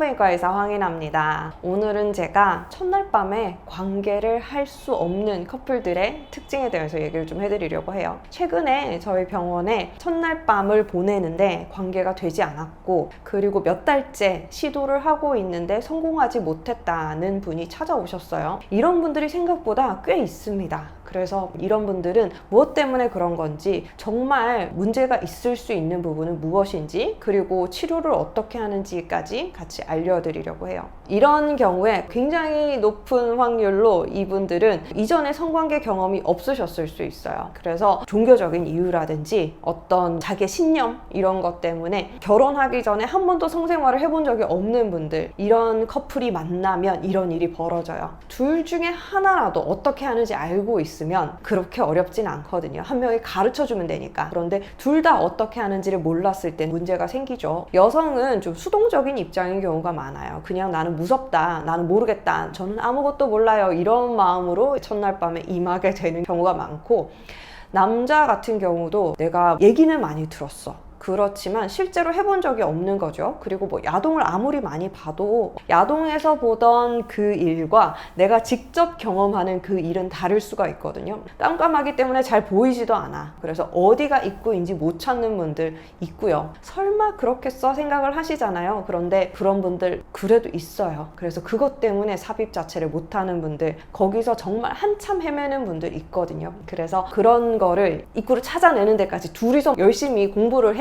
산부인과 의사 황인아입니다. 오늘은 제가 첫날 밤에 관계를 할 수 없는 커플들의 특징에 대해서 얘기를 좀 해드리려고 해요. 최근에 저희 병원에 첫날 밤을 보내는데 관계가 되지 않았고, 그리고 몇 달째 시도를 하고 있는데 성공하지 못했다는 분이 찾아오셨어요. 이런 분들이 생각보다 꽤 있습니다. 그래서 이런 분들은 무엇 때문에 그런 건지, 정말 문제가 있을 수 있는 부분은 무엇인지, 그리고 치료를 어떻게 하는지까지 같이 알려드리려고 해요. 이런 경우에 굉장히 높은 확률로 이분들은 이전에 성관계 경험이 없으셨을 수 있어요. 그래서 종교적인 이유라든지 어떤 자기의 신념 이런 것 때문에 결혼하기 전에 한 번도 성생활을 해본 적이 없는 분들, 이런 커플이 만나면 이런 일이 벌어져요. 둘 중에 하나라도 어떻게 하는지 알고 있으면 그렇게 어렵진 않거든요. 한 명이 가르쳐주면 되니까. 그런데 둘 다 어떻게 하는지를 몰랐을 때 문제가 생기죠. 여성은 좀 수동적인 입장인 경우가 많아요. 그냥 나는 무섭다, 나는 모르겠다, 저는 아무것도 몰라요, 이런 마음으로 첫날 밤에 임하게 되는 경우가 많고, 남자 같은 경우도 내가 얘기는 많이 들었어, 그렇지만 실제로 해본 적이 없는 거죠. 그리고 뭐 야동을 아무리 많이 봐도 야동에서 보던 그 일과 내가 직접 경험하는 그 일은 다를 수가 있거든요. 깜깜하기 때문에 잘 보이지도 않아. 그래서 어디가 입구인지 못 찾는 분들 있고요. 설마 그렇겠어 생각을 하시잖아요. 그런데 그런 분들 그래도 있어요. 그래서 그것 때문에 삽입 자체를 못하는 분들, 거기서 정말 한참 헤매는 분들 있거든요. 그래서 그런 거를 입구를 찾아내는 데까지 둘이서 열심히 공부를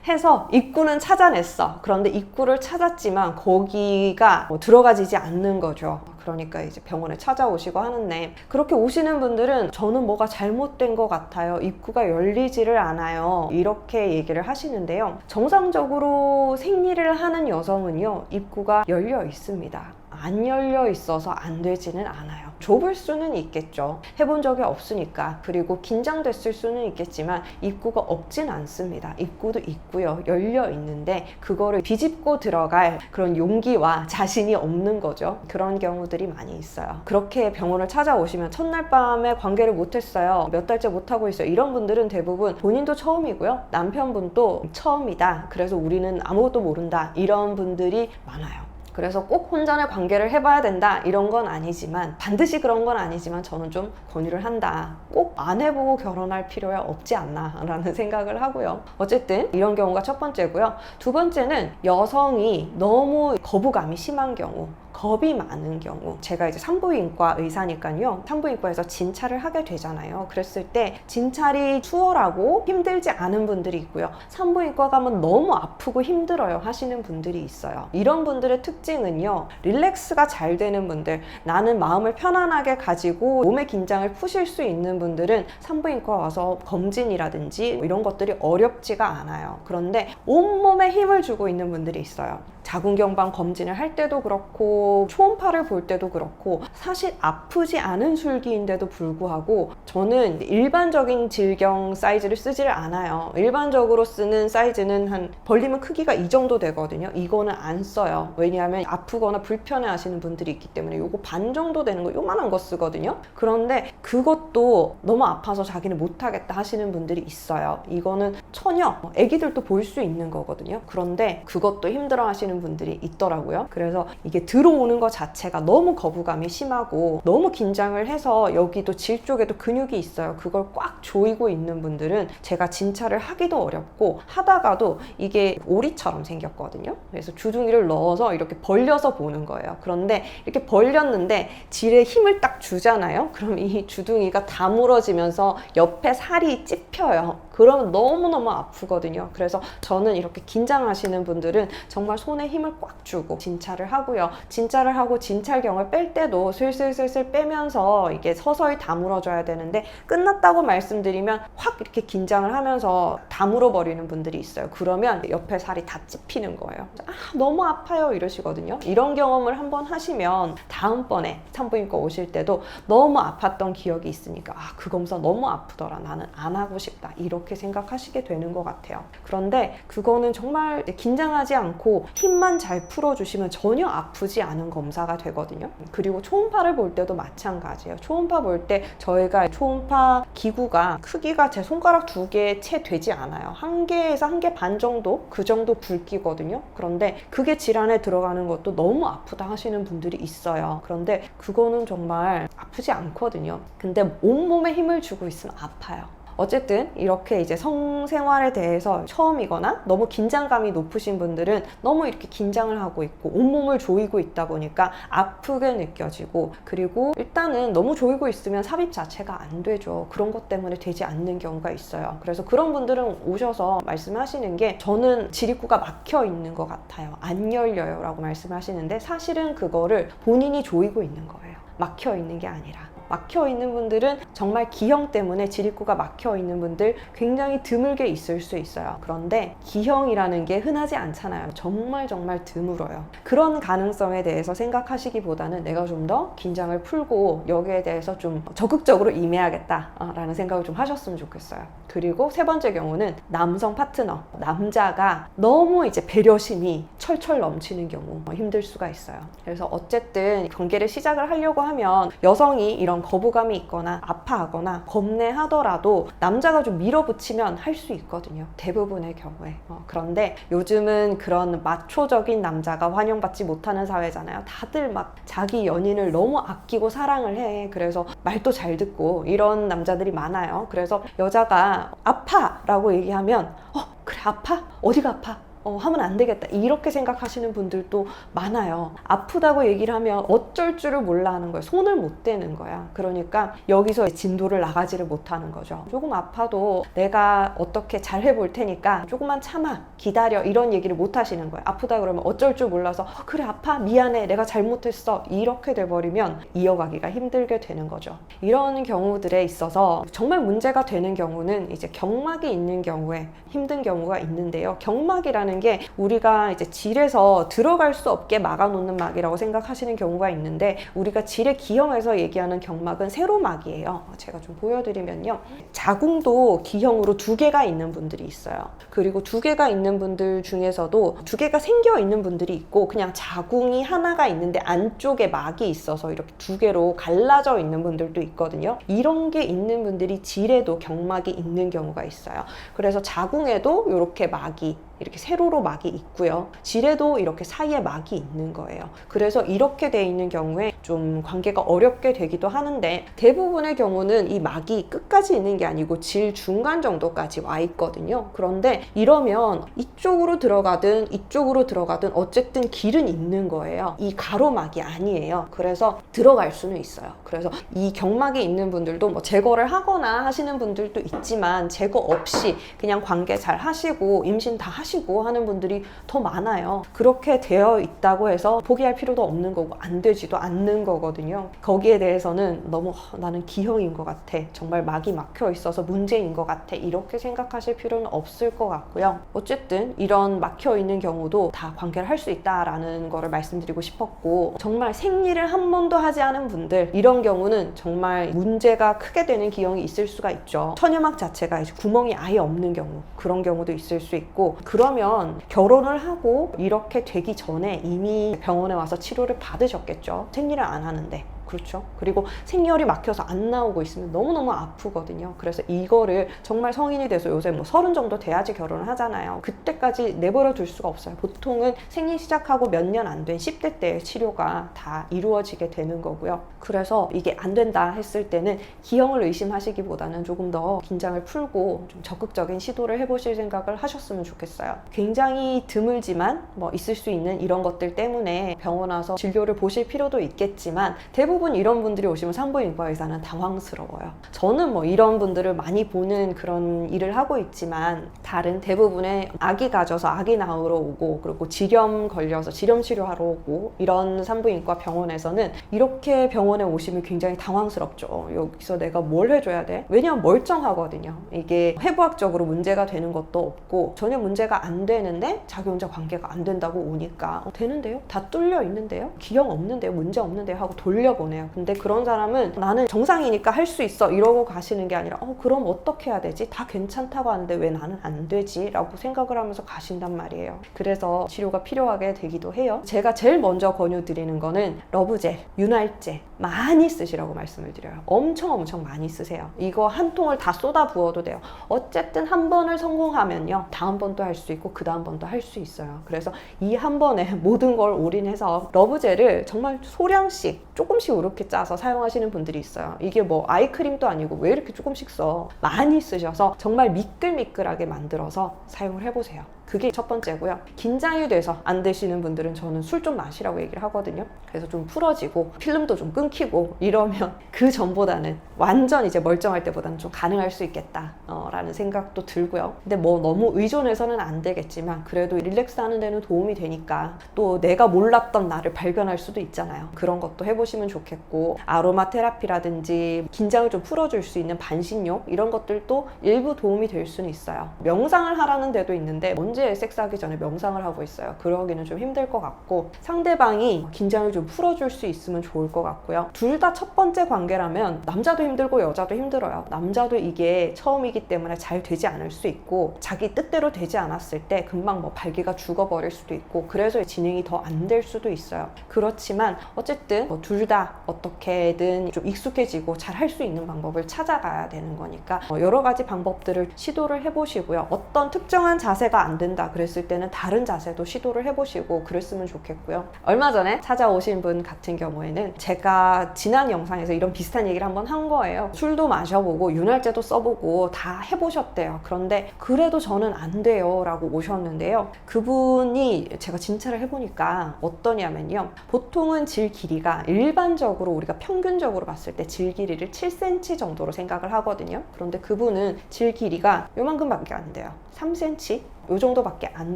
해서 입구는 찾아냈어. 그런데 입구를 찾았지만 거기가 들어가지지 않는 거죠. 그러니까 이제 병원에 찾아오시고 하는데, 그렇게 오시는 분들은 저는 뭐가 잘못된 것 같아요, 입구가 열리지를 않아요, 이렇게 얘기를 하시는데요. 정상적으로 생리를 하는 여성은요, 입구가 열려 있습니다. 안 열려 있어서 안 되지는 않아요. 좁을 수는 있겠죠. 해본 적이 없으니까. 그리고 긴장됐을 수는 있겠지만 입구가 없진 않습니다. 입구도 있고요, 열려 있는데 그거를 비집고 들어갈 그런 용기와 자신이 없는 거죠. 그런 경우들이 많이 있어요. 그렇게 병원을 찾아오시면 첫날 밤에 관계를 못했어요, 몇 달째 못하고 있어요, 이런 분들은 대부분 본인도 처음이고요, 남편분도 처음이다, 그래서 우리는 아무것도 모른다, 이런 분들이 많아요. 그래서 꼭 혼전의 관계를 해봐야 된다 이런 건 아니지만, 반드시 그런 건 아니지만 저는 좀 권유를 한다. 꼭 안 해보고 결혼할 필요야 없지 않나 라는 생각을 하고요. 어쨌든 이런 경우가 첫 번째고요. 두 번째는 여성이 너무 거부감이 심한 경우, 겁이 많은 경우. 제가 이제 산부인과 의사니까요, 산부인과에서 진찰을 하게 되잖아요. 그랬을 때 진찰이 수월하고 힘들지 않은 분들이 있고요, 산부인과 가면 너무 아프고 힘들어요 하시는 분들이 있어요. 이런 분들의 특징은요, 릴렉스가 잘 되는 분들, 나는 마음을 편안하게 가지고 몸의 긴장을 푸실 수 있는 분들은 산부인과 와서 검진이라든지 이런 것들이 어렵지가 않아요. 그런데 온몸에 힘을 주고 있는 분들이 있어요. 자궁경방 검진을 할 때도 그렇고 초음파를 볼 때도 그렇고, 사실 아프지 않은 술기인데도 불구하고 저는 일반적인 질경 사이즈를 쓰지를 않아요. 일반적으로 쓰는 사이즈는 한 벌리면 크기가 이 정도 되거든요. 이거는 안 써요. 왜냐하면 아프거나 불편해 하시는 분들이 있기 때문에 요거 반 정도 되는 거, 요만한 거 쓰거든요. 그런데 그것도 너무 아파서 자기는 못하겠다 하시는 분들이 있어요. 이거는 처녀, 애기들도 볼 수 있는 거거든요. 그런데 그것도 힘들어 하시는 분들이 있더라고요. 그래서 이게 들어오는 것 자체가 너무 거부감이 심하고 너무 긴장을 해서 여기도 질 쪽에도 근육이 있어요. 그걸 꽉 조이고 있는 분들은 제가 진찰을 하기도 어렵고, 하다가도 이게 오리처럼 생겼거든요. 그래서 주둥이를 넣어서 이렇게 벌려서 보는 거예요. 그런데 이렇게 벌렸는데 질에 힘을 딱 주잖아요. 그럼 이 주둥이가 다물어지면서 옆에 살이 찝혀요. 그러면 너무너무 아프거든요. 그래서 저는 이렇게 긴장하시는 분들은 정말 손에 힘을 꽉 주고 진찰을 하고요. 진찰을 하고 진찰경을 뺄 때도 슬슬슬슬 빼면서 이게 서서히 다물어줘야 되는데, 끝났다고 말씀드리면 확 이렇게 긴장을 하면서 다물어 버리는 분들이 있어요. 그러면 옆에 살이 다 찝히는 거예요. 아, 너무 아파요 이러시거든요. 이런 경험을 한번 하시면 다음번에 산부인과 오실 때도 너무 아팠던 기억이 있으니까, 아, 그 검사 너무 아프더라, 나는 안 하고 싶다, 이렇게 이렇게 생각하시게 되는 것 같아요. 그런데 그거는 정말 긴장하지 않고 힘만 잘 풀어주시면 전혀 아프지 않은 검사가 되거든요. 그리고 초음파를 볼 때도 마찬가지예요. 초음파 볼 때 저희가 초음파 기구가 크기가 제 손가락 2개 채 되지 않아요. 1개에서 1개 반 정도? 그 정도 굵기거든요. 그런데 그게 질환에 들어가는 것도 너무 아프다 하시는 분들이 있어요. 그런데 그거는 정말 아프지 않거든요. 근데 온몸에 힘을 주고 있으면 아파요. 어쨌든 이렇게 이제 성생활에 대해서 처음이거나 너무 긴장감이 높으신 분들은 너무 이렇게 긴장을 하고 있고 온몸을 조이고 있다 보니까 아프게 느껴지고, 그리고 일단은 너무 조이고 있으면 삽입 자체가 안 되죠. 그런 것 때문에 되지 않는 경우가 있어요. 그래서 그런 분들은 오셔서 말씀하시는 게, 저는 지립구가 막혀 있는 것 같아요, 안 열려요 라고 말씀하시는데, 사실은 그거를 본인이 조이고 있는 거예요. 막혀 있는 게 아니라. 막혀 있는 분들은 정말 기형 때문에 지립구가 막혀 있는 분들 굉장히 드물게 있을 수 있어요. 그런데 기형이라는 게 흔하지 않잖아요. 정말 드물어요. 그런 가능성에 대해서 생각하시기보다는 내가 좀 더 긴장을 풀고 여기에 대해서 좀 적극적으로 임해야겠다라는 생각을 좀 하셨으면 좋겠어요. 그리고 세 번째 경우는 남성 파트너, 남자가 너무 이제 배려심이 철철 넘치는 경우 힘들 수가 있어요. 그래서 어쨌든 관계를 시작을 하려고 하면 여성이 이런 거부감이 있거나 아파하거나 겁내하더라도 남자가 좀 밀어붙이면 할 수 있거든요, 대부분의 경우에. 그런데 요즘은 그런 마초적인 남자가 환영받지 못하는 사회잖아요. 다들 막 자기 연인을 너무 아끼고 사랑을 해. 그래서 말도 잘 듣고 이런 남자들이 많아요. 그래서 여자가 아파 라고 얘기하면 그래 아파? 어디가 아파? 하면 안 되겠다 이렇게 생각하시는 분들도 많아요. 아프다고 얘기를 하면 어쩔 줄을 몰라 하는 거예요. 손을 못 대는 거야. 그러니까 여기서 진도를 나가지를 못하는 거죠. 조금 아파도 내가 어떻게 잘 해볼 테니까 조금만 참아, 기다려, 이런 얘기를 못 하시는 거예요. 아프다 그러면 어쩔 줄 몰라서 그래 아파, 미안해, 내가 잘못했어, 이렇게 돼버리면 이어가기가 힘들게 되는 거죠. 이런 경우들에 있어서 정말 문제가 되는 경우는 이제 경막이 있는 경우에 힘든 경우가 있는데요. 경막이라는 게 우리가 이제 질에서 들어갈 수 없게 막아놓는 막이라고 생각하시는 경우가 있는데, 우리가 질의 기형에서 얘기하는 경막은 세로막이에요. 제가 좀 보여드리면요, 자궁도 기형으로 2개가 있는 분들이 있어요. 그리고 2개가 있는 분들 중에서도 2개가 생겨 있는 분들이 있고, 그냥 자궁이 하나가 있는데 안쪽에 막이 있어서 이렇게 2개로 갈라져 있는 분들도 있거든요. 이런 게 있는 분들이 질에도 경막이 있는 경우가 있어요. 그래서 자궁에도 이렇게 막이, 이렇게 세로로 막이 있고요. 질에도 이렇게 사이에 막이 있는 거예요. 그래서 이렇게 돼 있는 경우에 좀 관계가 어렵게 되기도 하는데, 대부분의 경우는 이 막이 끝까지 있는 게 아니고 질 중간 정도까지 와 있거든요. 그런데 이러면 이쪽으로 들어가든 이쪽으로 들어가든 어쨌든 길은 있는 거예요. 이 가로막이 아니에요. 그래서 들어갈 수는 있어요. 그래서 이 경막이 있는 분들도 뭐 제거를 하거나 하시는 분들도 있지만, 제거 없이 그냥 관계 잘 하시고 임신 다 하시고 하는 분들이 더 많아요. 그렇게 되어 있다고 해서 포기할 필요도 없는 거고 안 되지도 않는 거거든요. 거기에 대해서는 너무 나는 기형인 것 같아, 정말 막이 막혀 있어서 문제인 것 같아, 이렇게 생각하실 필요는 없을 것 같고요. 어쨌든 이런 막혀 있는 경우도 다 관계를 할 수 있다라는 거를 말씀드리고 싶었고, 정말 생리를 한 번도 하지 않은 분들, 이런 경우는 정말 문제가 크게 되는 기형이 있을 수가 있죠. 천유막 자체가 이제 구멍이 아예 없는 경우, 그런 경우도 있을 수 있고, 그러면 결혼을 하고 이렇게 되기 전에 이미 병원에 와서 치료를 받으셨겠죠. 생리를 안 하는데. 그렇죠. 그리고 생리혈이 막혀서 안 나오고 있으면 너무너무 아프거든요. 그래서 이거를 정말 성인이 돼서 요새 뭐 30 정도 돼야지 결혼을 하잖아요. 그때까지 내버려 둘 수가 없어요. 보통은 생리 시작하고 몇 년 안 된 10대 때 치료가 다 이루어지게 되는 거고요. 그래서 이게 안 된다 했을 때는 기형을 의심하시기보다는 조금 더 긴장을 풀고 좀 적극적인 시도를 해보실 생각을 하셨으면 좋겠어요. 굉장히 드물지만 뭐 있을 수 있는 이런 것들 때문에 병원 와서 진료를 보실 필요도 있겠지만, 대부분 이런 분들이 오시면 산부인과 의사는 당황스러워요. 저는 뭐 이런 분들을 많이 보는 그런 일을 하고 있지만, 다른 대부분의 아기 가져서 아기 낳으러 오고, 그리고 지렴 걸려서 지렴 치료하러 오고, 이런 산부인과 병원에서는 이렇게 병원에 오시면 굉장히 당황스럽죠. 여기서 내가 뭘 해줘야 돼? 왜냐면 멀쩡하거든요. 이게 해부학적으로 문제가 되는 것도 없고 전혀 문제가 안 되는데 자기 혼자 관계가 안 된다고 오니까 되는데요? 다 뚫려 있는데요? 기형 없는데요? 문제 없는데요? 하고 돌려보는 원해요. 근데 그런 사람은 나는 정상이니까 할 수 있어 이러고 가시는 게 아니라 그럼 어떻게 해야 되지? 다 괜찮다고 하는데 왜 나는 안 되지? 라고 생각을 하면서 가신단 말이에요. 그래서 치료가 필요하게 되기도 해요. 제가 제일 먼저 권유드리는 거는 러브젤, 윤활제 많이 쓰시라고 말씀을 드려요. 엄청 많이 쓰세요. 이거 한 통을 다 쏟아 부어도 돼요. 어쨌든 한 번을 성공하면요, 다음 번도 할 수 있고 그 다음 번도 할 수 있어요. 그래서 이 한 번에 모든 걸 올인해서 러브젤을 정말 소량씩 조금씩 이렇게 짜서 사용하시는 분들이 있어요. 이게 뭐 아이크림도 아니고 왜 이렇게 조금씩 써? 많이 쓰셔서 정말 미끌미끌하게 만들어서 사용을 해보세요. 그게 첫 번째고요. 긴장이 돼서 안 되시는 분들은 저는 술 좀 마시라고 얘기를 하거든요. 그래서 좀 풀어지고 필름도 좀 끊기고 이러면 그 전보다는 완전 이제 멀쩡할 때보다는 좀 가능할 수 있겠다 라는 생각도 들고요. 근데 뭐 너무 의존해서는 안 되겠지만 그래도 릴렉스 하는 데는 도움이 되니까 또 내가 몰랐던 나를 발견할 수도 있잖아요. 그런 것도 해보시면 좋겠고, 아로마 테라피라든지 긴장을 좀 풀어줄 수 있는 반신욕 이런 것들도 일부 도움이 될 수는 있어요. 명상을 하라는 데도 있는데 언제 섹스하기 전에 명상을 하고 있어요. 그러기는 좀 힘들 것 같고, 상대방이 긴장을 좀 풀어줄 수 있으면 좋을 것 같고요. 둘 다 첫 번째 관계라면 남자도 힘들고 여자도 힘들어요. 남자도 이게 처음이기 때문에 잘 되지 않을 수 있고, 자기 뜻대로 되지 않았을 때 금방 뭐 발기가 죽어버릴 수도 있고, 그래서 진행이 더 안 될 수도 있어요. 그렇지만 어쨌든 뭐 둘 다 어떻게든 좀 익숙해지고 잘 할 수 있는 방법을 찾아가야 되는 거니까 여러 가지 방법들을 시도를 해보시고요. 어떤 특정한 자세가 안 된다 그랬을 때는 다른 자세도 시도를 해보시고 그랬으면 좋겠고요. 얼마 전에 찾아오신 분 같은 경우에는 제가 지난 영상에서 이런 비슷한 얘기를 한번 한 거예요. 술도 마셔보고 윤활제도 써보고 다 해보셨대요. 그런데 그래도 저는 안 돼요 라고 오셨는데요. 그분이 제가 진찰을 해보니까 어떠냐면요, 보통은 질 길이가 일반적으로 우리가 평균적으로 봤을 때 질 길이를 7cm 정도로 생각을 하거든요. 그런데 그분은 질 길이가 요만큼밖에 안 돼요. 3cm? 요 정도밖에 안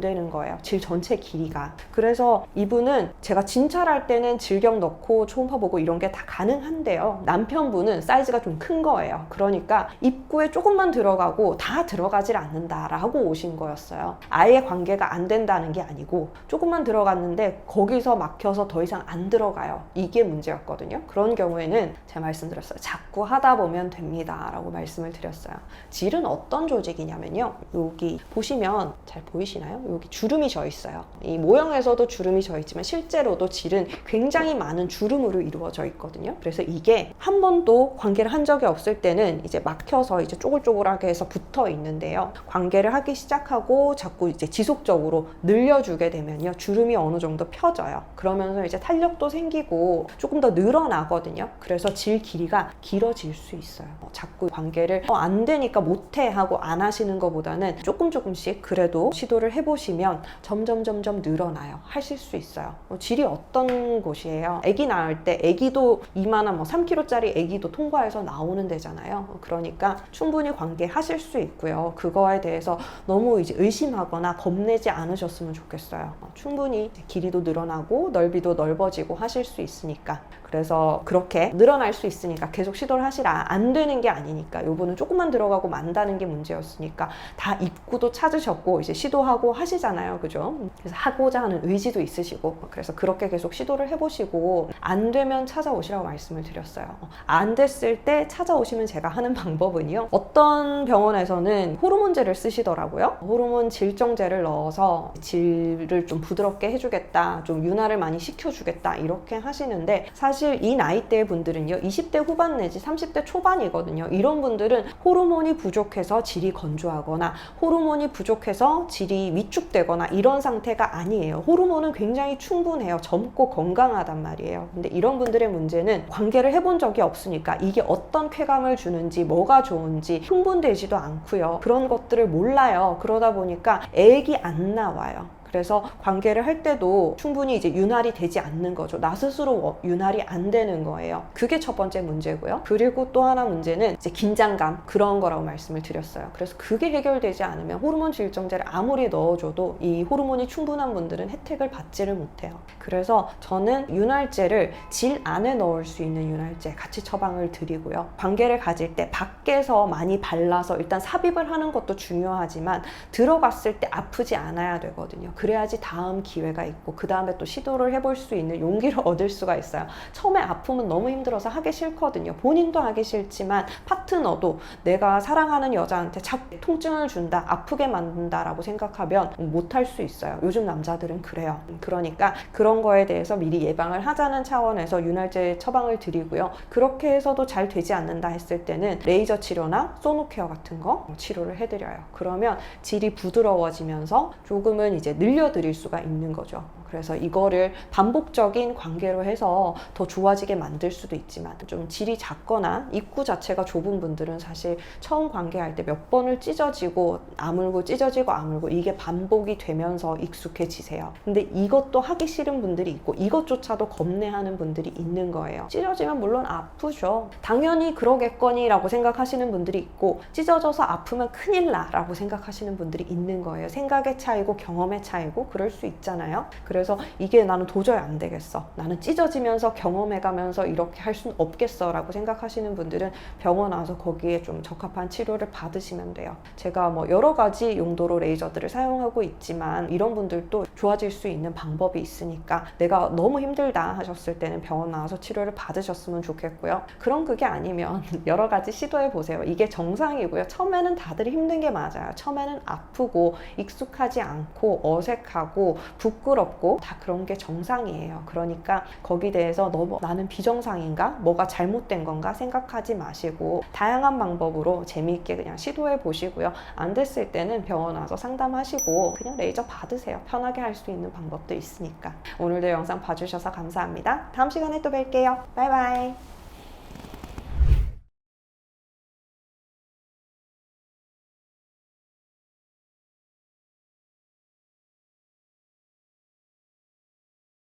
되는 거예요. 질 전체 길이가. 그래서 이분은 제가 진찰할 때는 질경 넣고 초음파 보고 이런 게 다 가능한데요. 남편분은 사이즈가 좀 큰 거예요. 그러니까 입구에 조금만 들어가고 다 들어가질 않는다라고 오신 거였어요. 아예 관계가 안 된다는 게 아니고 조금만 들어갔는데 거기서 막혀서 더 이상 안 들어가요. 이게 문제였거든요. 그런 경우에는 제가 말씀드렸어요. 자꾸 하다 보면 됩니다 라고 말씀을 드렸어요. 질은 어떤 조직이냐면요, 여기 보시면 잘 보이시나요? 여기 주름이 져 있어요. 이 모형에서도 주름이 져 있지만 실제로도 질은 굉장히 많은 주름으로 이루어져 있거든요. 그래서 이게 한 번도 관계를 한 적이 없을 때는 이제 막혀서 이제 쪼글쪼글하게 해서 붙어 있는데요. 관계를 하기 시작하고 자꾸 이제 지속적으로 늘려주게 되면요, 주름이 어느 정도 펴져요. 그러면서 이제 탄력도 생기고 조금 더 늘어나거든요. 그래서 질 길이가 길어질 수 있어요. 자꾸 관계를 안 되니까 못해 하고 안 하시는 것보다는 조금씩 그래도 시도를 해보시면 점점 늘어나요. 하실 수 있어요. 질이 어떤 곳이에요? 아기 낳을 때 아기도 이만한 3kg짜리 아기도 통과해서 나오는 데잖아요. 그러니까 충분히 관계하실 수 있고요. 그거에 대해서 너무 이제 의심하거나 겁내지 않으셨으면 좋겠어요. 충분히 길이도 늘어나고 넓이도 넓어지고 하실 수 있으니까. 그래서 그렇게 늘어날 수 있으니까 계속 시도를 하시라. 안 되는 게 아니니까. 요거는 조금만 들어가고 만다는 게 문제였으니까 다 입구도 찾으셨고 이제 시도하고 하시잖아요. 그죠? 그래서 하고자 하는 의지도 있으시고, 그래서 그렇게 계속 시도를 해보시고 안 되면 찾아오시라고 말씀을 드렸어요. 안 됐을 때 찾아오시면 제가 하는 방법은요, 어떤 병원에서는 호르몬제를 쓰시더라고요. 호르몬 질정제를 넣어서 질을 좀 부드럽게 해주겠다, 좀 윤활을 많이 시켜주겠다 이렇게 하시는데, 사실 이 나이대 분들은요 20대 후반 내지 30대 초반이거든요. 이런 분들은 호르몬이 부족해서 질이 건조하거나 호르몬이 부족해서 질이 위축되거나 이런 상태가 아니에요. 호르몬은 굉장히 충분해요. 젊고 건강하단 말이에요. 근데 이런 분들의 문제는 관계를 해본 적이 없으니까 이게 어떤 쾌감을 주는지 뭐가 좋은지 흥분되지도 않고요. 그런 것들을 몰라요. 그러다 보니까 애기 안 나와요. 그래서 관계를 할 때도 충분히 이제 윤활이 되지 않는 거죠. 나 스스로 윤활이 안 되는 거예요. 그게 첫 번째 문제고요. 그리고 또 하나 문제는 이제 긴장감, 그런 거라고 말씀을 드렸어요. 그래서 그게 해결되지 않으면 호르몬 질정제를 아무리 넣어줘도 이 호르몬이 충분한 분들은 혜택을 받지를 못해요. 그래서 저는 윤활제를 질 안에 넣을 수 있는 윤활제 같이 처방을 드리고요. 관계를 가질 때 밖에서 많이 발라서 일단 삽입을 하는 것도 중요하지만 들어갔을 때 아프지 않아야 되거든요. 그래야지 다음 기회가 있고 그 다음에 또 시도를 해볼 수 있는 용기를 얻을 수가 있어요. 처음에 아프면 너무 힘들어서 하기 싫거든요. 본인도 하기 싫지만 파트너도 내가 사랑하는 여자한테 자꾸 통증을 준다, 아프게 만든다 라고 생각하면 못할 수 있어요. 요즘 남자들은 그래요. 그러니까 그런 거에 대해서 미리 예방을 하자는 차원에서 윤활제 처방을 드리고요. 그렇게 해서도 잘 되지 않는다 했을 때는 레이저 치료나 소노케어 같은 거 치료를 해드려요. 그러면 질이 부드러워지면서 조금은 이제 늘려드릴 수가 있는 거죠. 그래서 이거를 반복적인 관계로 해서 더 좋아지게 만들 수도 있지만 좀 질이 작거나 입구 자체가 좁은 분들은 사실 처음 관계할 때 몇 번을 찢어지고 아물고 찢어지고 아물고 이게 반복이 되면서 익숙해지세요. 근데 이것도 하기 싫은 분들이 있고 이것조차도 겁내하는 분들이 있는 거예요. 찢어지면 물론 아프죠. 당연히 그러겠거니 라고 생각하시는 분들이 있고 찢어져서 아프면 큰일 나 라고 생각하시는 분들이 있는 거예요. 생각의 차이고 경험의 차이고 그럴 수 있잖아요. 그래서 이게 나는 도저히 안 되겠어, 나는 찢어지면서 경험해가면서 이렇게 할 수는 없겠어 라고 생각하시는 분들은 병원 와서 거기에 좀 적합한 치료를 받으시면 돼요. 제가 뭐 여러 가지 용도로 레이저들을 사용하고 있지만 이런 분들도 좋아질 수 있는 방법이 있으니까 내가 너무 힘들다 하셨을 때는 병원 나와서 치료를 받으셨으면 좋겠고요. 그런 그게 아니면 여러 가지 시도해 보세요. 이게 정상이고요. 처음에는 다들 힘든 게 맞아요. 처음에는 아프고 익숙하지 않고 어색하고 부끄럽고 다 그런 게 정상이에요. 그러니까 거기에 대해서 너무 나는 비정상인가? 뭐가 잘못된 건가? 생각하지 마시고 다양한 방법으로 재미있게 그냥 시도해 보시고요. 안 됐을 때는 병원 와서 상담하시고 그냥 레이저 받으세요. 편하게 할 수 있는 방법도 있으니까. 오늘도 영상 봐주셔서 감사합니다. 다음 시간에 또 뵐게요. 바이바이.